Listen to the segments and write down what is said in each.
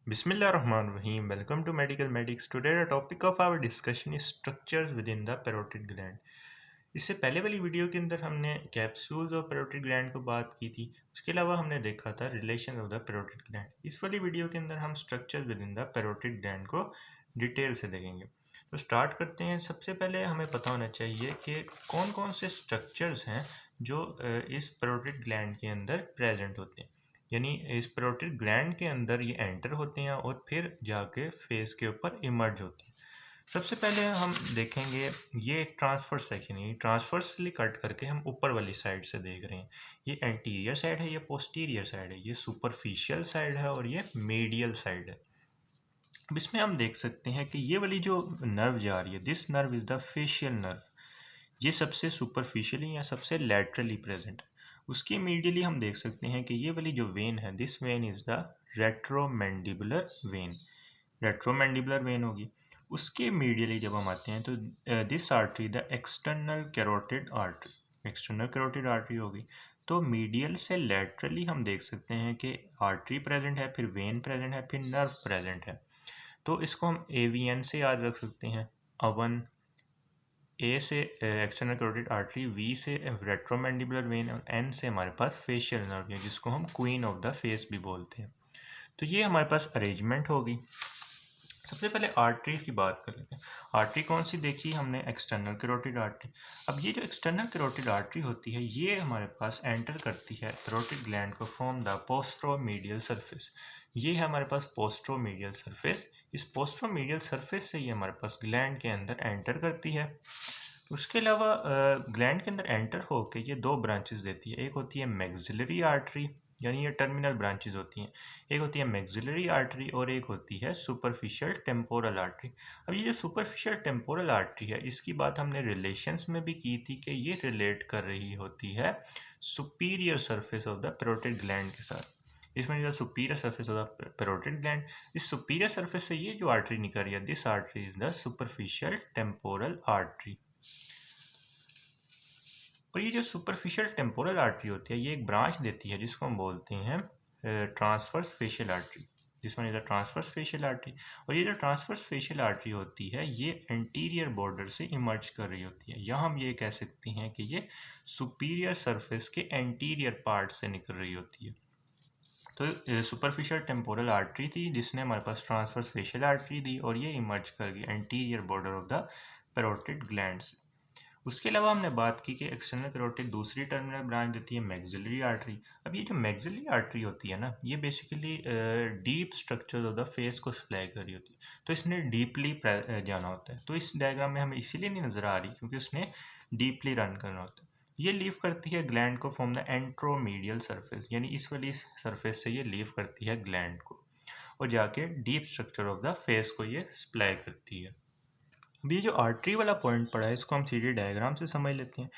Bismillahirrahmanirrahim. Welcome to Medical Medics. Today the topic of our discussion is structures within the parotid gland. इससे पहले वाली video के अंदर हमने कैप्सूल्स और पैरोटिड ग्लैंड को बात की थी। उसके अलावा हमने देखा था relation of the parotid gland. इस वाली वीडियो के अंदर हम structure with in the parotid gland को डिटेल से देखेंगे। तो स्टार्ट करते हैं। सबसे पहले हमें पता होना चाहिए कि कौन कौन से स्ट्रक्चर्स हैं जो इस पैरोटिड ग्लैंड के अंदर प्रेजेंट होते हैं, यानी इस पैरोटिड ग्लैंड के अंदर ये एंटर होते हैं और फिर जाके फेस के ऊपर इमर्ज होते हैं। सबसे पहले हम देखेंगे ये एक ट्रांसफर सेक्शन है। ट्रांसफर्सली कट करके हम ऊपर वाली साइड से देख रहे हैं। ये एंटीरियर साइड है, ये पोस्टीरियर साइड है, ये सुपरफिशियल साइड है और ये मीडियल साइड है। अब इसमें हम देख सकते हैं कि ये वाली जो नर्व जा रही है, this nerve is the facial nerve. ये सबसे सुपरफिशियली या सबसे लैटरली प्रेजेंट है। उसके मीडियली हम देख सकते हैं कि ये वाली जो वेन है, this vein is the retromandibular vein. Retromandibular vein होगी। उसके मीडियली जब हम आते हैं तो this artery the external carotid artery, external carotid artery होगी। तो मीडियल से लैटरली हम देख सकते हैं कि आर्टरी प्रेजेंट है, फिर वेन प्रेजेंट है, फिर नर्व प्रेजेंट है। तो इसको हम AVN से याद रख सकते हैं। अवन ए से एक्सटर्नल कैरोटिड आर्टरी, वी से रेट्रोमैंडिबुलर वेन और एन से हमारे पास फेशियल नर्व है, जिसको हम क्वीन ऑफ द फेस भी बोलते हैं। तो ये हमारे पास अरेंजमेंट होगी। सबसे पहले आर्टरीज की बात कर लेते हैं। आर्टरी कौन सी देखी हमने? External carotid artery. अब ये जो एक्सटर्नल कैरोटिड आर्टरी होती है, ये हमारे पास एंटर करती है कैरोटिड ग्लैंड को फ्रॉम द पोस्ट्रोमीडियल सरफेस। ये है हमारे पास पोस्ट्रोमीडियल सरफेस। इस पोस्ट्रोमीडियल सरफेस से ये हमारे पास ग्लैंड के अंदर एंटर करती है। उसके अलावा ग्लैंड के अंदर एंटर होकर ये दो ब्रांचेस देती है। एक होती है मैक्सिलरी आर्टरी, यानी ये टर्मिनल ब्रांचेस होती हैं। एक होती है मैक्सिलरी आर्टरी और एक होती है सुपरफिशियल टेम्पोरल आर्टरी। अब ये जो सुपरफिशियल टेम्पोरल आर्टरी है, इसकी बात हमने रिलेशंस में भी की थी कि ये रिलेट कर रही होती है superior surface of the parotid gland के साथ। इसमें जो superior surface of the parotid gland, इस सुपीरियर सरफेस से ये जो आर्टरी निकल रही है, this artery is the superficial temporal artery. और ये जो सुपरफिशियल टेम्पोरल आर्टरी होती है, ये एक ब्रांच देती है जिसको हम बोलते हैं ट्रांसवर्स फेशियल आर्टरी, जिसमें इधर ट्रांसवर्स फेशियल आर्टरी। और ये जो ट्रांसवर्स फेशियल आर्टरी होती है, ये एंटीरियर बॉर्डर से इमर्ज कर रही होती है, या हम ये कह सकते हैं कि ये सुपीरियर सरफेस के एंटीरियर पार्ट से निकल रही होती है। तो सुपरफिशियल टेम्पोरल आर्टरी थी जिसने हमारे पास ट्रांसवर्स फेशियल आर्टरी दी और ये इमर्ज कर गई anterior border of the parotid gland से। उसके अलावा हमने बात की कि एक्सटर्नल कैरोटिड दूसरी टर्मिनल ब्रांच देती है मैक्सिलरी आर्टरी। अब ये जो मैक्सिलरी आर्टरी होती है ना, ये basically deep structure of the face को सप्लाई कर रही होती है। तो इसने डीपली जाना होता है। तो इस डायग्राम में हमें इसीलिए नहीं नज़र आ रही क्योंकि उसने डीपली रन करना होता है। ये लीव करती है ग्लैंड को फ्रॉम द एंट्रोमीडियल सरफेस, यानी इस वाली सरफेस से ये लीव करती है ग्लैंड को और जाके deep structure of the face को ये सप्लाई करती है। अब ये जो आर्टरी वाला पॉइंट पड़ा है, इसको हम सीधे डायग्राम से समझ लेते हैं।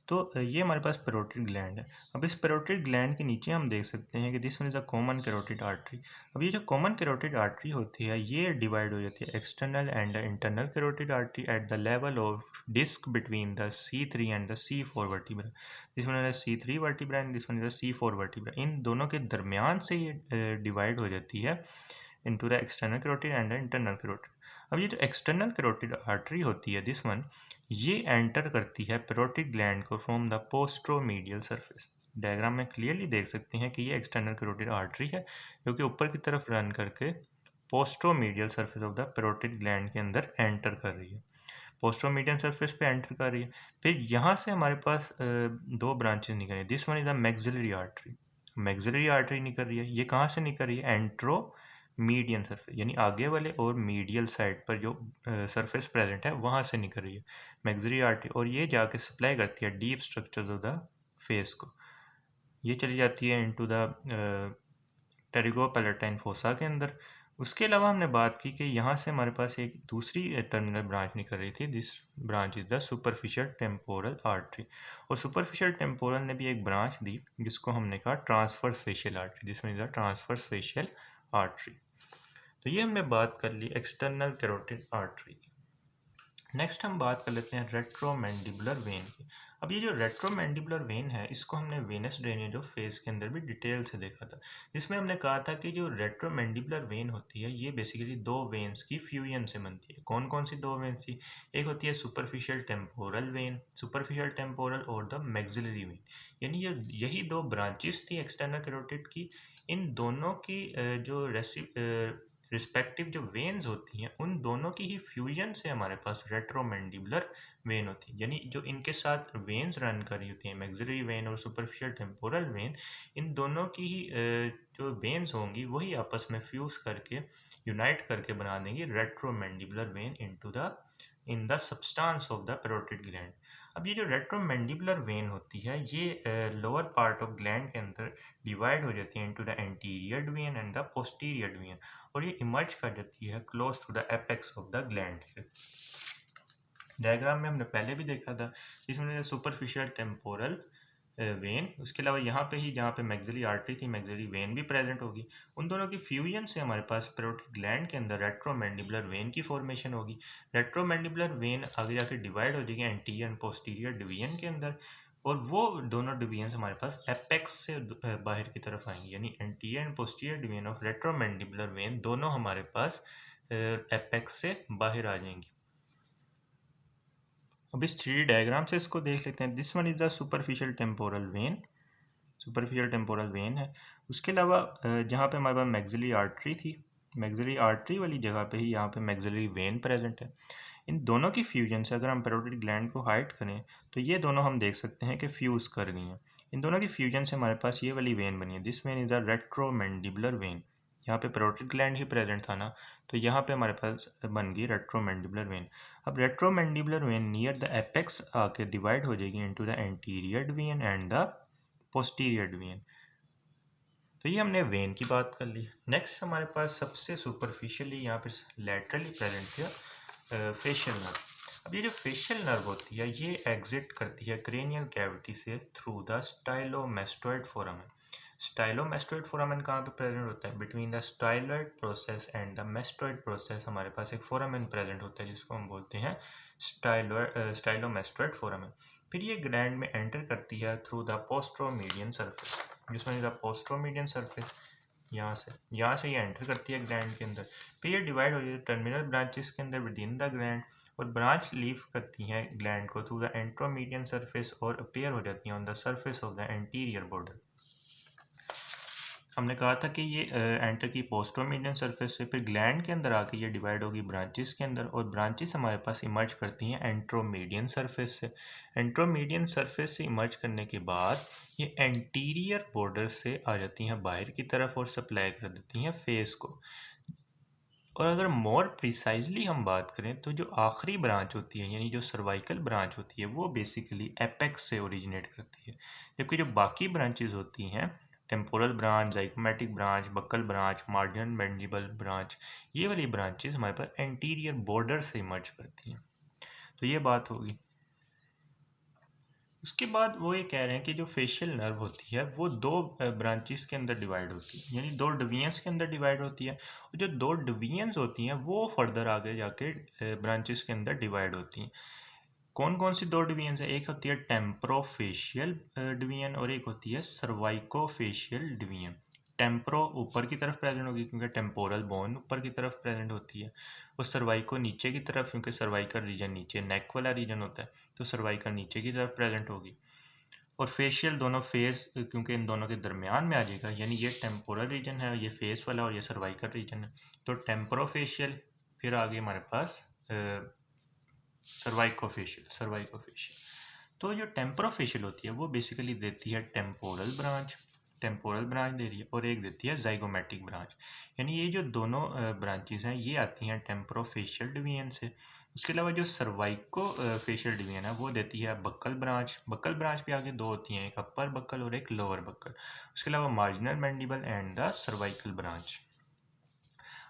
तो ये हमारे पास पैरोटिड ग्लैंड है। अब इस पैरोटिड ग्लैंड के नीचे हम देख सकते हैं कि this one is a common carotid artery. अब ये जो कॉमन कैरोटिड आर्टरी होती है, ये डिवाइड हो जाती है external and internal carotid artery at the level of disc between the C3 and the C4 vertebra. This one is C3 vertebra and this one is C4 vertebra. इन दोनों के दरमियान से ये डिवाइड हो जाती है into the external carotid and the internal carotid। अब ये जो एक्सटर्नल कैरोटिड आर्टरी होती है, दिस वन, ये एंटर करती है पैरोटिड ग्लैंड को फ्रॉम द पोस्ट्रोमीडियल सरफेस। डायग्राम में क्लियरली देख सकते हैं कि ये एक्सटर्नल कैरोटिड आर्टरी है जो कि ऊपर की तरफ रन करके posteromedial surface of the parotid gland के अंदर एंटर कर रही है। पोस्ट्रोमीडियल सरफेस पे एंटर कर रही है। फिर यहाँ से हमारे पास दो ब्रांचेस निकल रही है। This one is the maxillary artery. Maxillary artery निकल रही है। ये कहाँ से निकल रही है? एंट्रो मीडियन सरफेस, यानी आगे वाले और मीडियल साइड पर जो सरफेस प्रेजेंट है वहाँ से निकल रही है मैक्सिलरी आर्टरी, और ये जाके सप्लाई करती है deep structure of the face को। ये चली जाती है इनटू द टेरिगोपैलेटाइन फोसा के अंदर। उसके अलावा हमने बात की कि यहाँ से हमारे पास एक दूसरी टर्मिनल ब्रांच निकल रही थी। This branch is the superficial temporal artery. और सुपरफिशियल टेम्पोरल ने भी एक ब्रांच दी जिसको हमने कहा ट्रांसवर्स फेशियल आर्टरी, जिसमें is the transverse facial artery. तो ये हमने बात कर ली एक्सटर्नल कैरोटिड आर्टरी की। नेक्स्ट हम बात कर लेते हैं रेट्रोमैंडिबुलर वेन की। अब ये जो रेट्रोमैंडिबुलर वेन है, इसको हमने वेनस ड्रेनेज ऑफ फेस के अंदर भी डिटेल से देखा था, जिसमें हमने कहा था कि जो रेट्रोमैंडिबुलर वेन होती है ये बेसिकली दो वेन्स की फ्यूजन से बनती है। कौन कौन सी दो वेन्स थी? एक होती है superficial temporal when, superficial temporal, और द मैक्सिलरी वेन। यानी ये यही दो ब्रांचेस थी एक्सटर्नल कैरोटिड की। इन दोनों की जो रिस्पेक्टिव जो वेन्स होती हैं, उन दोनों की ही फ्यूजन से हमारे पास रेट्रोमैंडिबुलर वेन होती है। यानी जो इनके साथ वेन्स रन कर रही होती हैं, मैक्सिलरी वेन और सुपरफिशियल टेम्पोरल वेन, इन दोनों की ही जो वेन्स होंगी वही आपस में फ्यूज करके यूनाइट करके बना देंगी retromandibular vein in the substance of the parotid gland. अब ये जो रेट्रोमैंडिबुलर वेन होती है ये लोअर पार्ट ऑफ ग्लैंड के अंदर डिवाइड हो जाती है into the anterior vein and the posterior vein, और ये इमर्ज कर जाती है close to the apex of the gland से। डायग्राम में हमने पहले भी देखा था, जिसमें सुपरफिशियल टेम्पोरल वेन, उसके अलावा यहाँ पे ही जहाँ पे मैक्सिलरी आर्टरी थी, मैक्सिलरी वेन भी प्रेजेंट होगी। उन दोनों की फ्यूजन से हमारे पास पैरोटिड ग्लैंड के अंदर रेट्रोमैंडिबुलर वेन की फॉर्मेशन होगी। रेट्रोमैंडिबुलर वेन आगे जाके डिवाइड हो जाएगी एंटीरियर एंड पोस्टीरियर डिवीजन के अंदर, और वो दोनों डिवीजन हमारे पास एपेक्स से बाहर की तरफ आएंगी। यानी anterior and posterior division of retromandibular vein दोनों हमारे पास एपेक्स से बाहर आ जाएंगी। अब इस 3D डायग्राम से इसको देख लेते हैं। This one is the superficial temporal when, superficial temporal when है। उसके अलावा जहाँ पे हमारे पास मैक्सिलरी आर्टरी थी, मैक्सिलरी आर्टरी वाली जगह पे ही यहाँ पे मैक्सिलरी वेन प्रेजेंट है। इन दोनों की फ्यूजन से अगर हम पैरोटिड ग्लैंड को हाइड करें तो ये दोनों हम देख सकते हैं कि फ्यूज कर गई हैं। इन दोनों की फ्यूजन से हमारे पास ये वाली वेन बनी है। This vein is the retromandibular vein. यहाँ पे पैरोटिड ग्लैंड ही प्रेजेंट था ना, तो यहाँ पे हमारे पास बन गई रेट्रोमैंडिबुलर वेन। अब रेट्रोमैंडिबुलर वेन नियर द एपेक्स आके डिवाइड हो जाएगी into the anterior division and the posterior division. तो ये हमने वेन की बात कर ली। नेक्स्ट हमारे पास सबसे सुपरफिशियली यहाँ पे लैटरली प्रेजेंट है फेशियल नर्व। अब ये जो फेशियल नर्व होती है ये एग्जिट करती है क्रेनियल कैविटी से थ्रू द स्टाइलोमेस्टोइड फोरामेन। स्टाइलोमेस्टोइड फोरामेन कहाँ पे प्रेजेंट होता है? Between the styloid process and the mastoid process हमारे पास एक फोरामेन प्रेजेंट होता है, जिसको हम बोलते हैं स्टाइलोमेस्टोइड फोरामेन। फिर ये ग्लैंड में एंटर करती है थ्रू द पोस्ट्रोमीडियन सर्फेस, जिसमें पोस्ट्रोमीडियन सर्फेस यहाँ से ये एंटर करती है ग्लैंड के अंदर। फिर ये डिवाइड हो जाती है टर्मिनल ब्रांचेस के अंदर विद इन द ग्लैंड, और ब्रांच लीव करती हैं ग्लैंड को थ्रू द एंट्रोमीडियन सर्फेस और अपीयर हो जाती हैं on the surface of the anterior border. हमने कहा था कि ये एंटर की पोस्ट्रोमीडियन सरफेस से, फिर ग्लैंड के अंदर आके ये डिवाइड होगी ब्रांचेस के अंदर, और ब्रांचेस हमारे पास इमर्ज करती हैं एंट्रोमीडियन सरफेस से। एंट्रोमीडियन सरफेस से इमर्ज करने के बाद ये एंटीरियर बॉर्डर से आ जाती हैं बाहर की तरफ और सप्लाई कर देती हैं फेस को। और अगर मोर प्रिसाइजली हम बात करें तो जो आखिरी ब्रांच होती है, यानी जो सर्वाइकल ब्रांच होती है, वो बेसिकली एपेक्स से ओरिजिनेट करती है। जबकि जो बाकी ब्रांचेज होती हैं, temporal branch, zygomatic branch, buccal branch, marginal mandible branch, ये वाली ब्रांचेज हमारे पास एंटीरियर बॉर्डर से इमर्ज करती हैं। तो ये बात होगी। उसके बाद वो ये कह रहे हैं कि जो फेशियल नर्व होती है वो दो ब्रांचेस के अंदर डिवाइड होती है, यानी दो डिवीजन्स के अंदर डिवाइड होती है। और जो दो डिवीजन्स होती हैं वो फर्दर आगे जाके ब्रांचेस के अंदर डिवाइड होती हैं। कौन कौन सी दो डिवीजन है? एक होती है टेम्प्रोफेशियल डिवीजन और एक होती है सर्वाइकोफेशियल डिवीजन। टेम्प्रो ऊपर की तरफ प्रेजेंट होगी क्योंकि टेम्पोरल बोन ऊपर की तरफ प्रेजेंट होती है, और सर्वाइको नीचे की तरफ, क्योंकि सर्वाइकल रीजन नीचे नेक वाला रीजन होता है, तो सर्वाइकल नीचे की तरफ प्रेजेंट होगी। और फेशियल दोनों फेस, क्योंकि इन दोनों के दरमियान में आ जाएगा, यानी ये टेम्पोरल रीजन है, ये फेस वाला, और ये सर्वाइकल रीजन है। तो टेम्प्रोफेशियल, फिर आगे हमारे पास सर्वाइकोफेशियल। तो जो टेम्प्रोफेशियल होती है वो बेसिकली देती है टेम्पोरल ब्रांच दे रही है, और एक देती है जाइगोमेटिक ब्रांच। यानी ये जो दोनों ब्रांचेस हैं ये आती हैं टेम्प्रोफेशियल डिवीजन से। उसके अलावा जो सर्वाइको फेशियल डिवीजन है वो देती है बक्कल ब्रांच भी आगे दो होती हैं, एक अपर बक्कल और एक लोअर बक्कल। उसके अलावा marginal mandible and the cervical branch.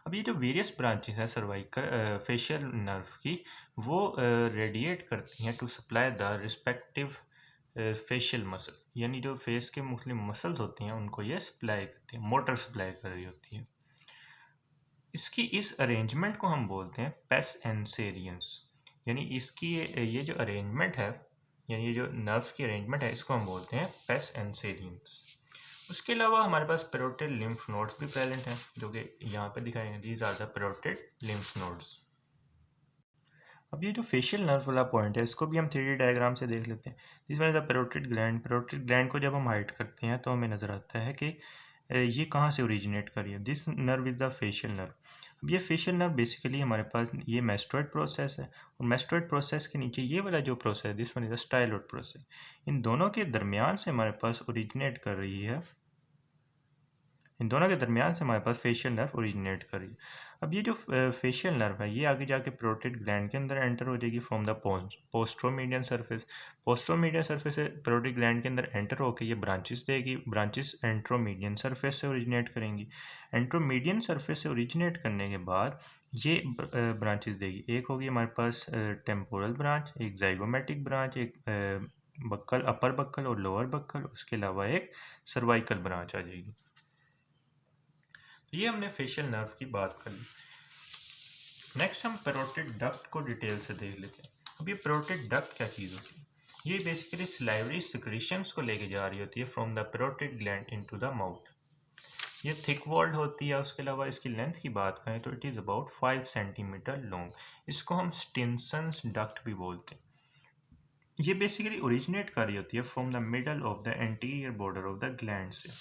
अब ये जो वेरियस ब्रांचेस हैं सर्वाइकल फेशियल नर्व की, वो रेडिएट करती हैं to supply the respective facial muscle, यानी जो फेस के मुख्तलिफ मसल्स होती हैं उनको ये सप्लाई करती हैं, मोटर सप्लाई कर रही होती है। इसकी इस अरेंजमेंट को हम बोलते हैं पेस एंड सेरियंस। यानी इसकी ये जो अरेंजमेंट है, यानी ये जो नर्व्स की अरेंजमेंट है, इसको हम बोलते हैं पेस एंड सेलियंस। उसके अलावा हमारे पास पैरोटिड लिम्फ नोड्स भी प्रेजेंट हैं, जो कि यहाँ पे दिखाए हैं। These are the parotid lymph nodes. अब ये जो फेशियल नर्व वाला पॉइंट है, इसको भी हम 3D डायग्राम से देख लेते हैं। इसमें the parotid gland, parotid gland को जब हम हाइड करते हैं तो हमें नज़र आता है कि ये कहाँ से ओरिजिनेट कर रही है। This nerve is the facial nerve. अब ये फेशियल नर्व बेसिकली हमारे पास ये मेस्टोइड प्रोसेस है, और मेस्टोइड प्रोसेस के नीचे ये वाला जो प्रोसेस है, this one is the styloid process. इन दोनों के दरमियान से हमारे पास ओरिजिनेट कर रही है, इन दोनों के दरमियान से हमारे पास फेशियल नर्व ओरिजिनेट कर रही है। अब ये जो फेशियल नर्व है, ये आगे जाके पैरोटिड ग्लैंड के अंदर एंटर हो जाएगी फ्रॉम द पोस्ट्रोमीडियन सरफेस। पोस्ट्रोमीडियन सरफेस से पैरोटिड ग्लैंड के अंदर एंटर होकर ये ब्रांचेस देगी। ब्रांचेस एंट्रोमीडियन सरफेस से ओरिजिनेट करेंगी। एंट्रोमीडियन सरफेस से ओरिजिनेट करने के बाद ये ब्रांचेस देगी। एक होगी हमारे पास टेम्पोरल ब्रांच, एक जाइगोमेटिक ब्रांच, एक बक्कल, अपर बक्कल और लोअर बक्कल, उसके अलावा एक सर्वाइकल ब्रांच आ जाएगी। ये हमने फेशियल नर्व की बात कर ली। नेक्स्ट हम पैरोटिड डक्ट को डिटेल से देख लेते हैं। अब ये पैरोटिड डक्ट क्या चीज़ होती है? ये बेसिकली सिलाइवरी सिक्रीशंस को लेके जा रही होती है from the parotid gland into the mouth. ये थिक वॉल्ड होती है। उसके अलावा इसकी लेंथ की बात करें तो it is about 5 centimetre long. इसको हम स्टिनसन्स डक्ट भी बोलते हैं। ये बेसिकली ओरिजिनेट कर रही होती है from the middle of the anterior border of the gland से।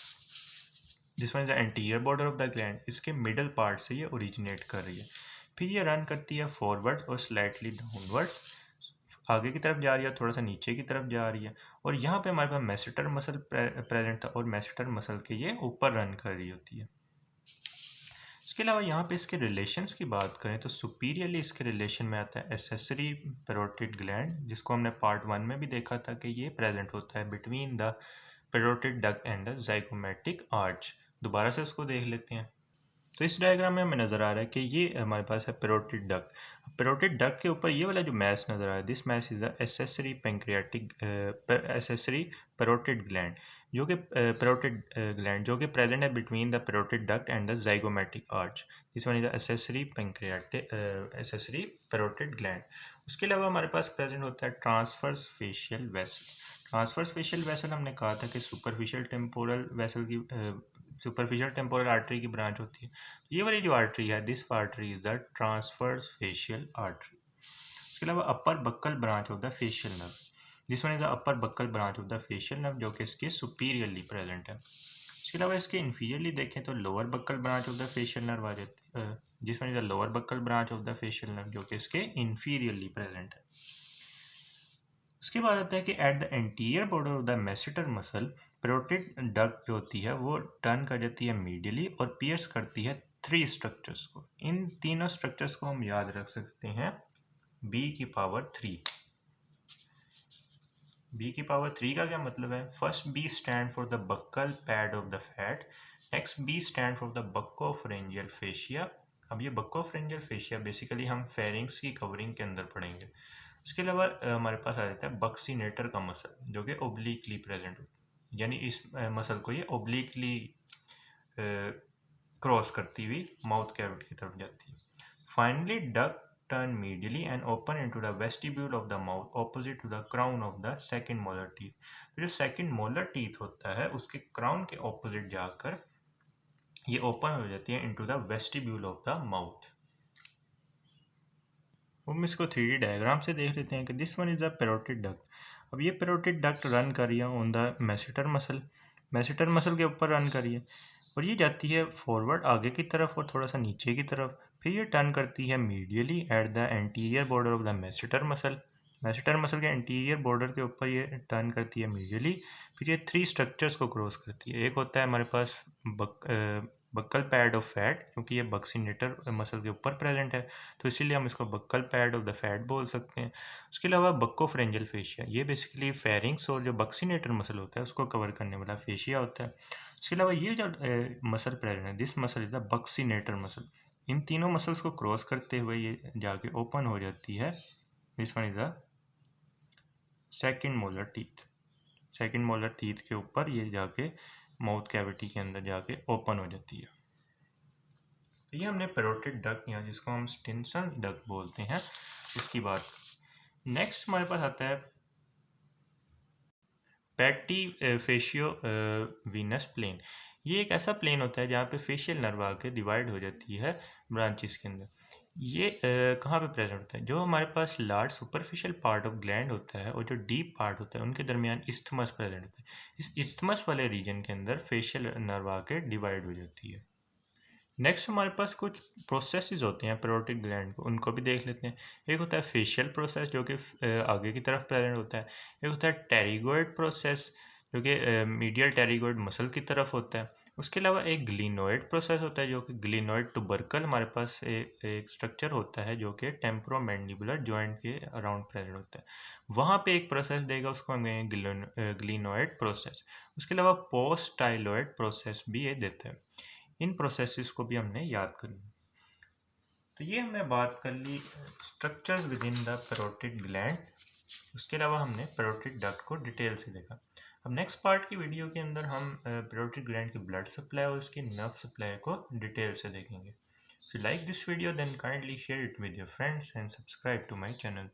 जिस one is the anterior border of the gland, इसके मिडल पार्ट से ये ओरिजिनेट कर रही है। फिर ये रन करती है फॉरवर्ड और स्लाइटली डाउनवर्ड्स, आगे की तरफ जा रही है, थोड़ा सा नीचे की तरफ जा रही है। और यहाँ पे हमारे पास मैसेटर मसल प्रेजेंट था, और मैसेटर मसल के ये ऊपर रन कर रही होती है। इसके अलावा यहाँ पे इसके रिलेशंस की बात करें तो सुपीरियरली इसके रिलेशन में आता है एसेसरी पैरोटिड ग्लैंड, जिसको हमने पार्ट 1 में भी देखा था कि ये प्रेजेंट होता है between the parotid duct and the zygomatic arch. दोबारा से उसको देख लेते हैं। तो इस डायग्राम में हमें नज़र आ रहा है कि ये हमारे पास है पैरोटिड डक्ट। पैरोटिड डक्ट के ऊपर ये वाला जो मैस नज़र आ रहा है, this mass is the accessory pancreatic accessory parotid gland, जो कि पैरोटिड ग्लैंड जो कि प्रेजेंट है between the parotid duct and the zygomatic arch. This one is the accessory pancreatic accessory parotid gland. उसके अलावा हमारे पास प्रेजेंट होता है transverse facial vessel. Transverse facial vessel हमने कहा था कि सुपरफिशियल टेम्पोरल वेसल की सुपरफिशियल टेम्पोरल आर्टरी की ब्रांच होती है। ये वाली जो आर्टरी है, this artery is the transverse facial artery. उसके अलावा upper buccal branch of the facial nerve, this one is the upper buccal branch of the facial nerve, जो कि इसके सुपीरियरली प्रेजेंट है। इसके अलावा इसके इंफीरियरली देखें तो lower buccal branch of the facial nerve आ जाती है, this one is the lower buccal branch of the facial nerve, जो कि इसके इंफीरियरली प्रेजेंट है। उसके बाद आता है कि at the anterior border of the masseter muscle, parotid duct जो होती है वो टर्न कर जाती है मीडियली और पियर्स करती है 3 स्ट्रक्चर्स को। इन तीनों स्ट्रक्चर्स को हम याद रख सकते हैं b की पावर 3। b की पावर 3 का क्या मतलब है? First b stand for the buccal pad of the fat, next b stand for the buccopharyngeal fascia. अब ये बक्कोफरेंजियल फेशिया बेसिकली हम फेरिंग्स की कवरिंग के अंदर पढ़ेंगे। उसके अलावा हमारे पास आ जाता है बक्सीनेटर का मसल, जो कि ओब्लिकली प्रेजेंट होता है, यानी इस मसल को ये ओब्लिकली क्रॉस करती हुई माउथ कैविटी की तरफ जाती है। Finally duct turn medially and open into the vestibule of the mouth opposite to the crown of the second molar teeth. तो जो सेकंड मोलर टीथ होता है उसके क्राउन के ऑपोजिट जाकर ये ओपन हो जाती है into the vestibule of the mouth. हम इसको 3D डायग्राम से देख लेते हैं कि this one is the parotid duct. अब ये पैरोटिड डक्ट रन कर रही है on the masseter muscle, masseter muscle के ऊपर रन कर रही है, और ये जाती है फॉरवर्ड आगे की तरफ और थोड़ा सा नीचे की तरफ। फिर ये टर्न करती है medially at the anterior border of the masseter muscle, masseter muscle के एंटीरियर बॉर्डर के ऊपर ये टर्न करती है मीडियली। फिर ये 3 स्ट्रक्चर्स को क्रॉस करती है। एक होता है हमारे पास बक्कल पैड ऑफ फैट, क्योंकि ये बक्सीनेटर मसल के ऊपर प्रेजेंट है तो इसीलिए हम इसको buccal pad of the fat बोल सकते हैं। उसके अलावा बक्कोफ्रेंजियल फेशिया, ये बेसिकली फेरिंग्स और जो बक्सीनेटर मसल होता है उसको कवर करने वाला फेशिया होता है। उसके अलावा ये जो मसल प्रेजेंट है, this muscle is the buccinator muscle. इन तीनों मसल्स को क्रॉस करते हुए ये जाके ओपन हो जाती है, this one is the second molar teeth. Second molar teeth के ऊपर ये जाके माउथ कैविटी के अंदर जाके ओपन हो जाती है। तो ये हमने पैरोटिड डक्ट या जिसको हम स्टिनसन डक्ट बोलते हैं उसकी बात। नेक्स्ट हमारे पास आता है पैटी फेशियो वीनस प्लेन। ये एक ऐसा प्लेन होता है जहाँ पे फेशियल नर्व आके डिवाइड हो जाती है ब्रांचेस के अंदर। ये कहाँ पे प्रेजेंट होता है? जो हमारे पास large superficial part of gland होता है और जो डीप पार्ट होता है उनके दरमियान इस्थमस प्रेजेंट होता है। इस इस्थमस वाले रीजन के अंदर फेशियल नर्व आके डिवाइड हो जाती है। नेक्स्ट हमारे पास कुछ प्रोसेसेस होते हैं पैरोटिड ग्लैंड को, उनको भी देख लेते हैं। एक होता है फेशियल प्रोसेस जो कि आगे की तरफ प्रेजेंट होता है। एक होता है टेरिगोइड प्रोसेस जो कि मीडियल टेरिगोइड मसल की तरफ होता है। उसके अलावा एक ग्लिनोइड प्रोसेस होता है जो कि ग्लिनोइड टुबरकल हमारे पास एक स्ट्रक्चर होता है जो कि टेम्पोरोमैंडिबुलर जॉइंट के अराउंड प्रेजेंट होता है। वहाँ पे एक प्रोसेस देगा, उसको हम ग्लिनोइड प्रोसेस। उसके अलावा पोस्ट टाइलॉइड प्रोसेस भी ये देता है। इन प्रोसेसेस को भी हमने याद करना। तो ये हमने बात कर ली structures within the parotid gland. उसके अलावा हमने पैरोटिड डक्ट को डिटेल से देखा। अब नेक्स्ट पार्ट की वीडियो के अंदर हम पैरोटिड ग्लैंड की ब्लड सप्लाई और उसकी नर्व सप्लाई को डिटेल से देखेंगे। If you like this video then kindly share it with your friends and subscribe to my channel.